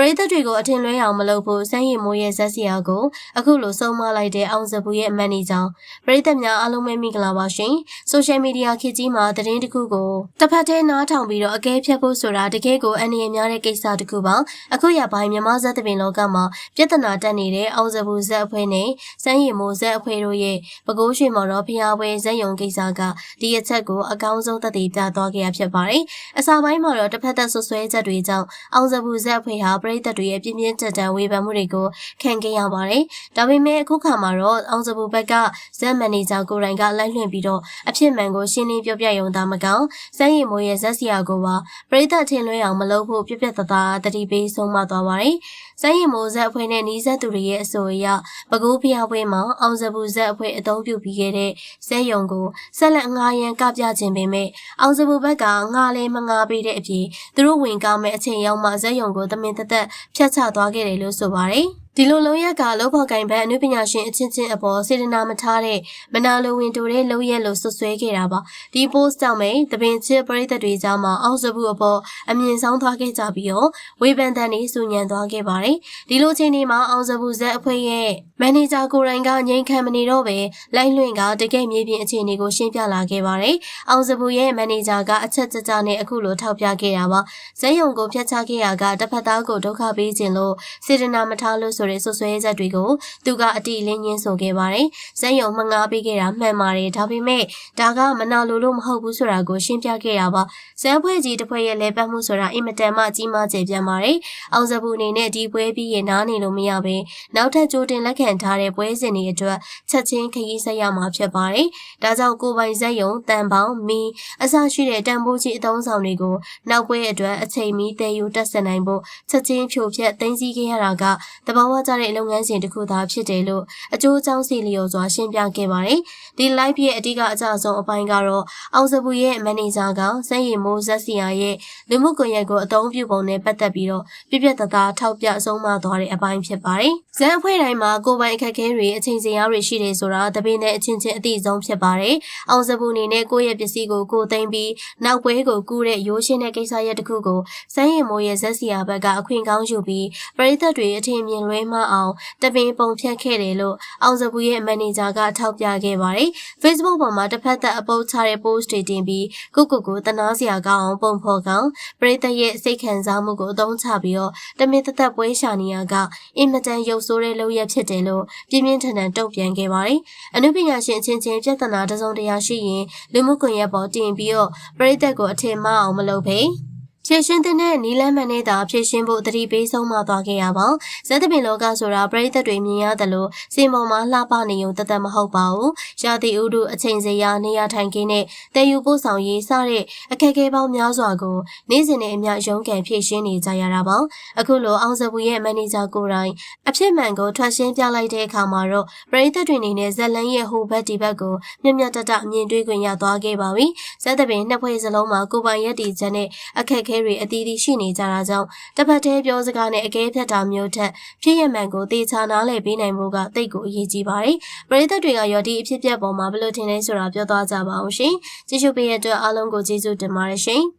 ရိသတ်တွေကိုအထင်လွဲအောင်မလုပ်ဖို့စမ်းရည်မိုးရဲ့ဇက်စီယာကိုအခုလိုဆုံးမလိုက်တဲ့အောင်စပူရဲ့မန်နေဂျာပရိသတ်များအားလုံးပဲမိဂလာပါရှင်ဆိုရှယ်မီဒီယာခေတ်ကြီးမှာသတင်းတစ်ခုကိုတစ်ဖက်ထဲနားထောင်ပြီးတော့အကဲဖြတ်ဖို့ဆိုတာတကယ်ကိုအန္တရာယ်များတဲ့ကိစ္စတစ်ခုပါအခုရပိုင်းမြန်မာဇက်သပင်လောကမှာပြဿနာတက်နေတဲ့အောင်စပူဇက်အဖွဲ့နဲ့စမ်းရည်မိုးဇက်အဖွဲ့တို့ရဲ့ပဲခူးရွှေမော်တော်ဖျားပွဲဇက်ယုံကိစ္စကဒီအချက်ကိုအကောင်းဆုံးသက်သေပြသွားခဲ့ရဖြစ်ပါတယ်အစာပိုင်းမှာတော့တစ်ဖက်သက်ဆွဆွဲချက်တွေကြောင့်အောင်စပူဇက်အဖွဲ့ဟာပရိသတ်တွေရဲ့ပြင်းပြင်းထန်ထန်ဝေဖန်မှုတွေကိုခံခဲ့ရပါတယ်။ဒါပေမဲ့အခုခါမှာတော့အောင်စပူဘက်ကဇက်မန်နေဂျာကိုရိုင်းကလိုက်လွှင့်ပြီးတော့အဖြစ်မှန်ကိုရှင်းလင်းပြောပြရုံသာမကစမ်းရည်မိုးရဲ့ဇက်စီယာကိုပါပရိသတ်ထင်လွဲအောင်မလုပ်ဖို့ပြပြတသားတတိပေးဆုံးမသွားပါတယ်။စမ်းရည်မိုးဇက်အဖွဲ့နဲ့နီးစပ်သူတွေရဲ့အဆိုအရပဲခူးဖျားပွဲမှာအောင်စပူဇက်အဖွဲ့အသုံးပြုပြီးခဲ့တဲ့ဇက်ယုံကိုဆက်လက်ငှားရန်ကပြခြင်းပေမဲ့အောင်စပူဘက်ကငှားလဲမငှားပေးတဲ့အပြင်သူတို့ဝင်ကားမဲ့အချိန်ရောက်မှဇက်ယုံကိုတမင်သက်သက်ဖျက်ချသွားခဲ့တယ်လို့ဆိုပါတယ်ဒီလိုလုံးရက်ကလောဖော်ကင်ဘက်အနုပညာရှင်အချင်းချင်းအပေါ်စေတနာမထားတဲ့မနာလိုဝင်တိုတဲ့လုံးရက်လို့ဆွဆွဲခဲ့တာပါဒီ post ကြောင့်ပဲတပင်ချစ်ပရိသတ်တွေကြားမှာအောင်စပူအပေါ်အမြင်ဆောင်သွားခဲ့ကြပြီးတော့ဝေဖန်တန်တွေစုညံသွားခဲ့ပါတယ်ဒီလိုချိန်ဒီမှာအောင်စပူဇက်အဖွဲ့ရဲ့မန်နေဂျာကိုရိုင်းကငြိမ်ခံမနေတော့ပဲလိုက်လွှင့်ကတကယ်မြေပြင်အခြေအနေကိုရှင်းပြလာခဲ့ပါတယ်အောင်စပူရဲ့မန်နေဂျာကအချက်ကြကြနဲ့အခုလိုထောက်ပြခဲ့တာပါဇက်ယုံကိုဖျက်ချခဲ့ရကတစ်ဖက်သားကိုဒုက္ခပေးခြင်းလို့စေတနာမထားလို့ဆိုတဲ့ဆွဆွဲချက်တွေကိုသူကအတိလင်းညင်းဆိုခဲ့ပါတယ်။ဇက်ယုံမငားပေးခဲ့တာမှန်ပါတယ်။ဒါပေမဲ့ဒါကမနာလိုလို့မဟုတ်ဘူးဆိုတာကိုရှင်းပြခဲ့တာပါ။ဇက်ဖွဲ့ကြီးတစ်ဖွဲ့ရဲ့လဲပတ်မှုဆိုတာအင်မတန်မှကြီးမားကျယ်ပြန့်ပါတယ်။အောင်စပူအနေနဲ့ဒီပွဲပြီးရင်နားနေလို့မရဘဲနောက်ထပ်ကြိုတင်လက်ခံထားတဲ့ပွဲစဉ်တွေအတွက်ချက်ချင်းခရီးဆက်ရမှာဖြစ်ပါတယ်။ဒါကြောင့်ကိုပိုင်ဇက်ယုံတန်ပေါင်းမီအစရှိတဲ့တန်ဖိုးကြီးအသုံးဆောင်တွေကိုနောက်ပွဲအတွက်အချိန်မီတည်ယူတက်ဆက်နိုင်ဖို့ချက်ချင်းဖြိုဖျက်သိမ်းဆည်းခဲ့ရတာကတဘာဝကြတဲ့လုပ်ငန်းစဉ်တစ်ခုသာဖြစ်တယ်လို့အကျိုးအကြောင်းစီလျော်စွာရှင်းပြခဲ့ပါတယ်။ဒီ live ရဲ့အဓိကအကျဆုံးအပိုင်းကတော့အောင်စပူရဲ့မန်နေဂျာကစမ်းရည်မိုးဇက်စီယာရဲ့လူမှုကွန်ရက်ကိုအသုံးပြုပုံနဲ့ပတ်သက်ပြီးတော့ပြပြတသားထောက်ပြဆုံးမသွားတဲ့အပိုင်းဖြစ်ပါတယ်။ဇက်အဖွဲ့တိုင်းမှာကိုယ်ပိုင်အခက်အခဲတွေအချိန်စရာတွေရှိတယ်ဆိုတာတပင်းနဲ့အချင်းချင်းအသိဆုံးဖြစ်ပါတယ်။အောင်စပူအနေနဲ့ကိုယ့်ရဲ့ပစ္စည်းကိုကိုသိမ်းပြီးနောက်ပွဲကိုကူးတဲ့ရိုးရှင်းတဲ့ကိစ္စရပ်တစ်ခုကိုစမ်းရည်မိုးရဲ့ဇက်စီယာဘက်ကအခွင့်ကောင်းယူပြီးပရိသတ်တွေအထင်မြင်လွဲမှားအောင်တပင်ပုံဖြတ်ခဲ့တယ်လို့အောင်စပူရဲ့မန်နေဂျာကထောက်ပြခဲ့ပါတယ်။ Facebook ပေါ်မှာတစ်ဖက်သက်အပုတ်ချတဲ့ post တွေတင်ပြီးကိုတနာစရာကောင်းအောင်ပုံဖော်ကောင်ပရိသတ်ရဲ့စိတ်ခံစားမှုကိုအသုံးချပြီးတော့တမင်သက်သက်ပွဲရှာနေရကအင်မတန်ရုပ်ဆိုးတဲ့လုပ်ရက်ဖြစ်တယ်လို့ပြင်းပြင်းထန်ထန်တုံ့ပြန်ခဲ့ပါတယ်။အနုပညာရှင်အချင်းချင်းပြဿနာတစုံတရာရှိရင်လူမှုကွန်ရက်ပေါ်တင်ပြီးတော့ပရိသတ်ကိုအထင်မှားအောင်မလုပ်ဘဲဖြည့်ရှင်းတဲ့နီလန်းမှန်နဲ့သာဖြည့်ရှင်းဖို့တတိပေးဆုံးမသွားခဲ့ရပါဇက်သပင်လောကဆိုတာပရိသတ်တွေမြင်ရတယ်လို့စင်ပေါ်မှာလှပနေုံတသက်မဟုတ်ပါဘူးရာသီဥတုအချိန်စရာနေရာထိုင်ခင်းနဲ့တည်ယူပို့ဆောင်ရေးစတဲ့အခက်အခဲပေါင်းများစွာကိုနေ့စဉ်နဲ့အမျှရုန်းကန်ဖြည့်ရှင်းနေကြရတာပါအခုလိုအောင်စပူရဲ့မန်နေဂျာကိုရိုင်းအဖြစ်မှန်ကိုထွက်ရှင်းပြလိုက်တဲ့အခါမှာတော့ပရိသတ်တွေအနေနဲ့ဇက်လန်းရဲ့ဟိုဘက်ဒီဘက်ကိုမျက်မျက်တတမြင်တွေ့ခွင့်ရသွားခဲ့ပါပြီဇက်သပင်နှစ်ဖွဲ့စလုံးမှာကိုပိုင်ရက်တီချက်နဲ့အခက်အခဲတွေအသီးသီးရှိနေကြတာကြောင့်တစ်ဖက်တည်းပြောစကားနဲ့အကဲဖြတ်တာမျိုးထက်ဖြစ်ရမှန်ကိုသေချာနားလည်ပေးနိုင်ဖို့ကတိတ်ကိုအရေးကြီးပါတယ်။ပရိသတ်တွေကရောဒီအဖြစ်အပျက်ပေါ်မှာဘယ်လိုထင်လဲဆိုတာပြောသွားကြပါအောင်ရှင်။ကြည့်ရှုပေးတဲ့အတွက်အားလုံးကိုကျေးဇူးတင်ပါတယ်ရှင်။